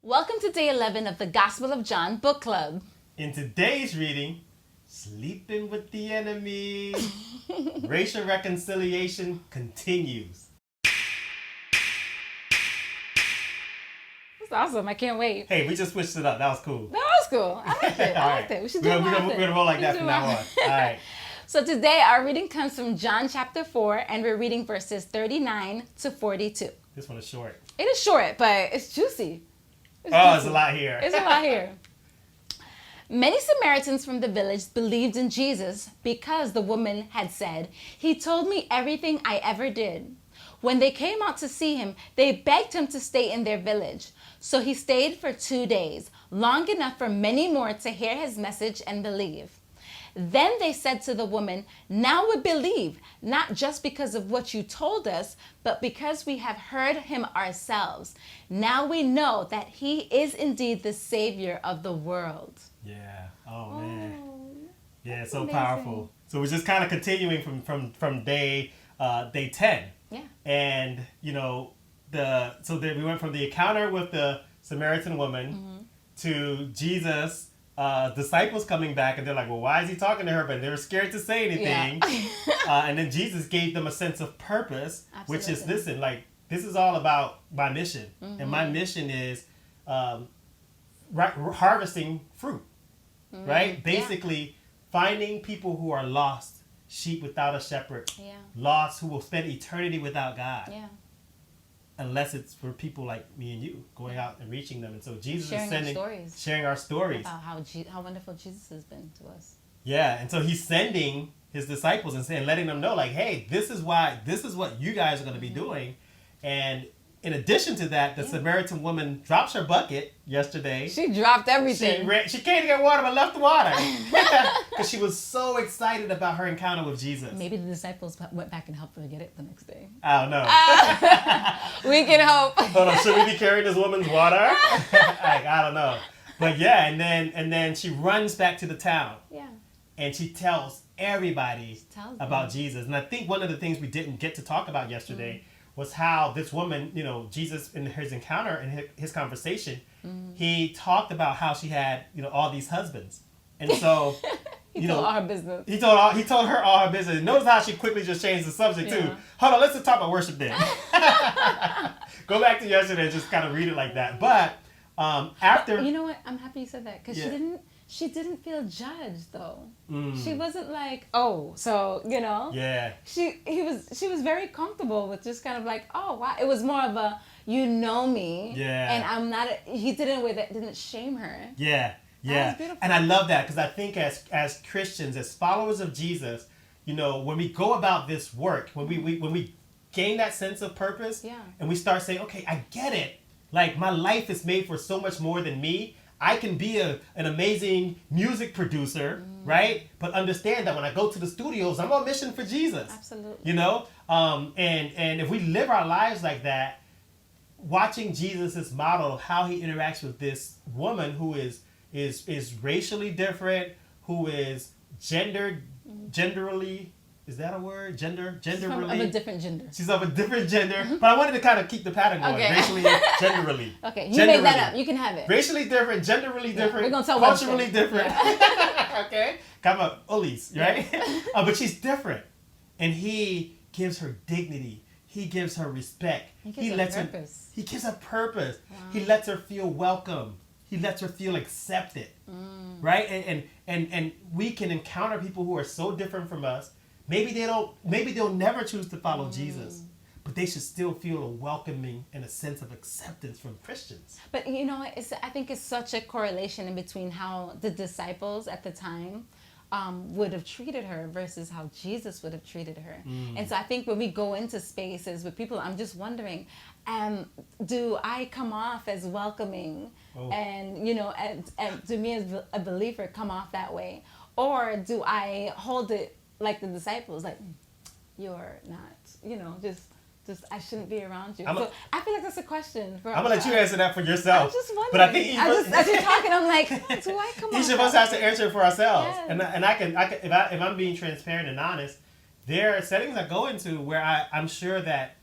Welcome to day 11 of the Gospel of John book club. In today's reading, Sleeping with the Enemy, racial reconciliation continues. That's awesome. I can't wait. Hey, we just switched it up. That was cool. That was cool. I liked it. I liked it. We should do more We're going to roll like that from now on. All right. So today our reading comes from John chapter 4, and we're reading verses 39 to 42. This one is short. It is short, but it's juicy. It's a lot here. It's a lot here. Many Samaritans from the village believed in Jesus because the woman had said, "He told me everything I ever did." When they came out to see him, they begged him to stay in their village. So he stayed for 2 days, long enough for many more to hear his message and believe. Then they said to the woman, "Now we believe, not just because of what you told us, but because we have heard him ourselves. Now we know that he is indeed the Savior of the world." Yeah. Oh, man. Yeah, it's so amazing. powerful. So we're just kind of continuing from day 10. Yeah. And, we went from the encounter with the Samaritan woman to Jesus' disciples coming back, and they're like, well, why is he talking to her? But they were scared to say anything. Yeah. And then Jesus gave them a sense of purpose, which is, listen, like, this is all about my mission. And my mission is harvesting fruit, right? Basically, finding people who are lost, sheep without a shepherd, lost, who will spend eternity without God. Yeah. Unless it's for people like me and you, going out and reaching them. And so Jesus is sharing our stories. About how wonderful Jesus has been to us. Yeah, and so he's sending his disciples and saying, letting them know, like, hey, this is what you guys are going to be doing. And in addition to that, the Samaritan woman drops her bucket yesterday. She dropped everything. She came to get water, but left the water. Because she was so excited about her encounter with Jesus. Maybe the disciples went back and helped her get it the next day. I don't know. We can hope. Hold on, should we be carrying this woman's water? I don't know. But yeah, and then she runs back to the town. Yeah. And she tells everybody about Jesus. And I think one of the things we didn't get to talk about yesterday was how this woman, Jesus in his encounter and his conversation, he talked about how she had, all these husbands. And so, he told all her business. He told her all her business. Notice how she quickly just changed the subject too. Hold on, let's just talk about worship then. Go back to yesterday and just kind of read it like that. But after... You know what? I'm happy you said that because she didn't feel judged though. She wasn't like, oh, so, Yeah. She was very comfortable with just kind of like, oh, wow. It was more of a, me. Yeah. And I'm not, he did it in a way that didn't shame her. Yeah. Yeah. That was beautiful. And I love that because I think as Christians, as followers of Jesus, when we go about this work, when we gain that sense of purpose and we start saying, okay, I get it. Like my life is made for so much more than me. I can be an amazing music producer, right? But understand that when I go to the studios, I'm on mission for Jesus. Absolutely. And if we live our lives like that, watching Jesus' model, how he interacts with this woman who is racially different, who is genderly. Is that a word? Genderly? She's of a different gender. She's of a different gender. But I wanted to kind of keep the pattern going. Okay. Racially, genderly. Okay, you made that up. You can have it. Racially different, genderly different, we're gonna tell culturally different. Yeah. Okay? Come up, Ulis, right? But she's different. And he gives her dignity. He gives her respect. He gives her purpose. He gives her purpose. Wow. He lets her feel welcome. He lets her feel accepted. Right? And we can encounter people who are so different from us. Maybe they'll never choose to follow Jesus, but they should still feel a welcoming and a sense of acceptance from Christians. But I think it's such a correlation in between how the disciples at the time would have treated her versus how Jesus would have treated her. And so I think when we go into spaces with people, I'm just wondering, do I come off as welcoming and do me as a believer come off that way? Or do I hold it like the disciples, like, you're not, just I shouldn't be around you. So I feel like that's a question for. I'm gonna let you answer that for yourself. I'm just wondering. But I think as you're talking, I'm like, do I come? Each of us has to answer it for ourselves. Yes. And I can if I'm being transparent and honest, there are settings I go into where I'm sure that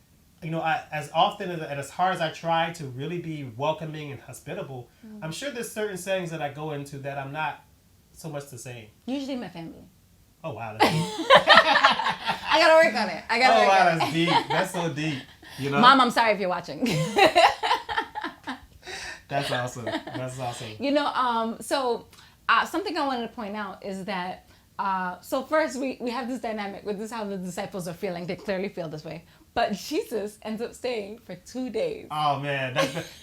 as often and as hard as I try to really be welcoming and hospitable, I'm sure there's certain settings that I go into that I'm not so much the same. Usually my family. Oh, wow. That's deep. I got to work on it. Oh, wow, that's deep. That's so deep. Mom, I'm sorry if you're watching. That's awesome. That's awesome. So something I wanted to point out is that, so first we have this dynamic with this, how the disciples are feeling. They clearly feel this way. But Jesus ends up staying for 2 days. Oh, man.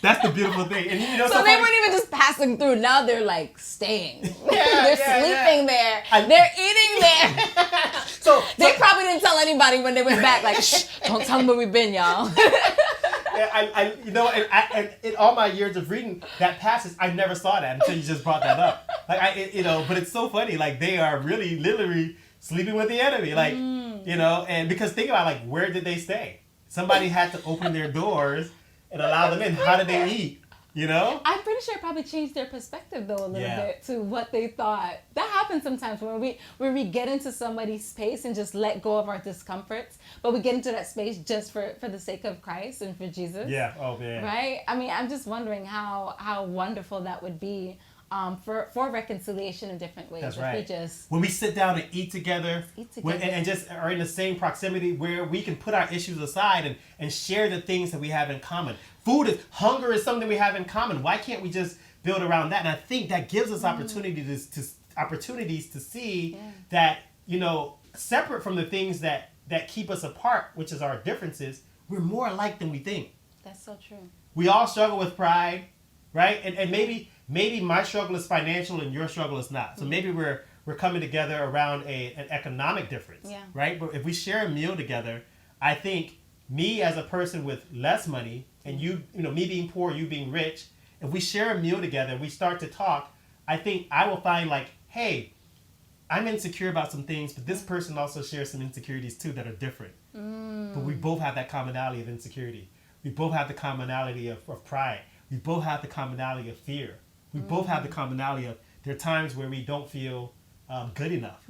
That's the beautiful thing. And so they weren't even just passing through. Now they're like staying. They're sleeping there. They're eating there. so they probably didn't tell anybody when they went back. Like, shh, don't tell them where we've been, y'all. In all my years of reading that passage, I never saw that until you just brought that up. But it's so funny. Like, they are really, literally sleeping with the enemy. Like, and because think about, like, where did they stay? Somebody had to open their doors and allow them in. How did they eat? I'm pretty sure it probably changed their perspective, though, a little bit to what they thought. That happens sometimes when we get into somebody's space and just let go of our discomforts, but we get into that space just for the sake of Christ and for Jesus. Yeah. Oh, man. Right? I mean, I'm just wondering how wonderful that would be for reconciliation in different ways. That's right. If when we sit down and eat together, and just are in the same proximity where we can put our issues aside and share the things that we have in common. Hunger is something we have in common. Why can't we just build around that? And I think that gives us opportunities to see that, separate from the things that keep us apart, which is our differences, we're more alike than we think. That's so true. We all struggle with pride, right? And maybe my struggle is financial and your struggle is not. So maybe we're coming together around an economic difference, right? But if we share a meal together, I think me as a person with less money and you me being poor, you being rich, if we share a meal together and we start to talk, I think I will find like, hey, I'm insecure about some things, but this person also shares some insecurities too that are different. But we both have that commonality of insecurity. We both have the commonality of pride. We both have the commonality of fear. We both have the commonality of there are times where we don't feel good enough.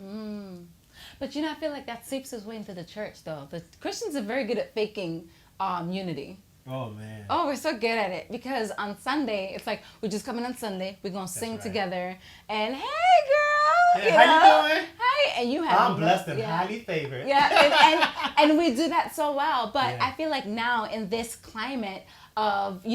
But I feel like that seeps its way into the church, though. The Christians are very good at faking unity. Oh, man. Oh, we're so good at it. Because on Sunday, it's like, we're just coming on Sunday. We're going to sing together. And, hey, girl. Yeah, how you doing? Hi. And you have... I'm blessed and highly favored. Yeah, and we do that so well. But I feel like now, in this climate of,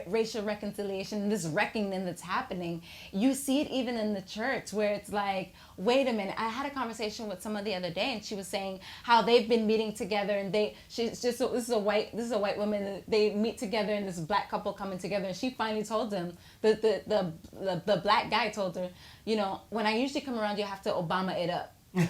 racial reconciliation, this reckoning that's happening, you see it even in the church where it's like, wait a minute. I had a conversation with someone the other day and she was saying how they've been meeting together and this is a white woman. They meet together and this black couple coming together and she finally told them, the black guy told her, when I usually come around, you have to Obama it up. And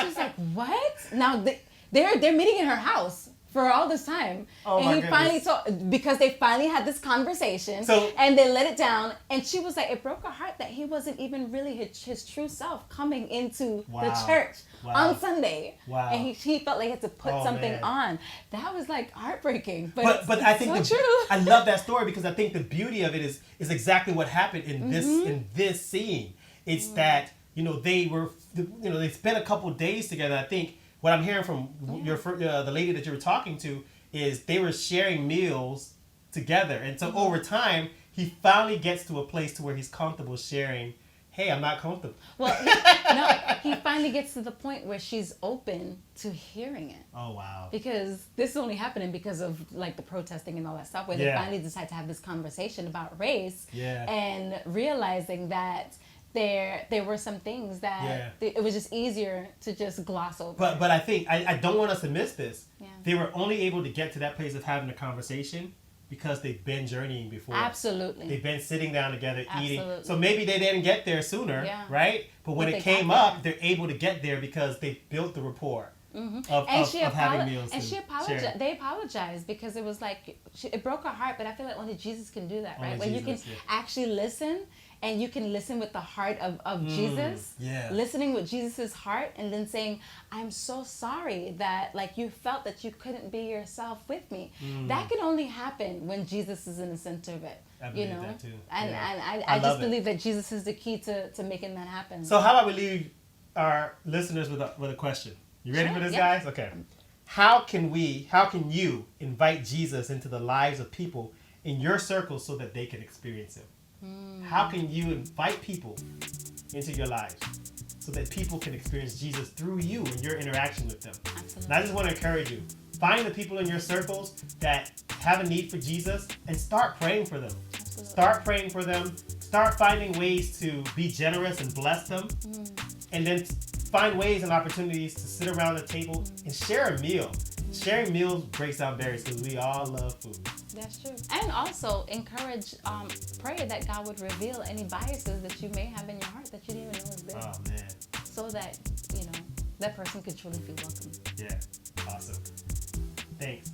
she's like, what? Now they're meeting in her house for all this time. Oh, and he finally told, because they finally had this conversation and they let it down. And she was like, it broke her heart that he wasn't even really his true self coming into the church on Sunday. Wow. And he felt like he had to put something on. That was like heartbreaking. But I think so true. I love that story because I think the beauty of it is exactly what happened in this scene. It's that, they spent a couple days together. I think what I'm hearing from the lady that you were talking to is they were sharing meals together. And so over time, he finally gets to a place to where he's comfortable sharing, hey, I'm not comfortable. Well, he finally gets to the point where she's open to hearing it. Oh, wow. Because this is only happening because of like the protesting and all that stuff, where they finally decide to have this conversation about race and realizing that there were some things that it was just easier to just gloss over. But I think, I don't want us to miss this. Yeah. They were only able to get to that place of having a conversation because they've been journeying before. Absolutely. They've been sitting down together, eating. So maybe they didn't get there sooner, right? But when it came up, they're able to get there because they built the rapport. Of having meals. And she apologized. They apologized because it was like, it broke her heart, but I feel like only Jesus can do that, right? When you can actually listen and you can listen with the heart of Jesus, listening with Jesus's heart and then saying, I'm so sorry that like you felt that you couldn't be yourself with me. That can only happen when Jesus is in the center of it. I believe that too. And I just believe that Jesus is the key to making that happen. So how about we leave our listeners with a question? You ready for this, guys? Okay. how can you invite Jesus into the lives of people in your circle so that they can experience him? How can you invite people into your lives so that people can experience Jesus through you and your interaction with them? Absolutely. And I just want to encourage you. Find the people in your circles that have a need for Jesus and start praying for them. Absolutely. Start praying for them. Start finding ways to be generous and bless them. And then find ways and opportunities to sit around the table and share a meal. Sharing meals breaks down barriers because we all love food. That's true. And also encourage, pray that God would reveal any biases that you may have in your heart that you didn't even know was there. Oh, man. So that, that person could truly feel welcome. Yeah. Awesome. Thanks.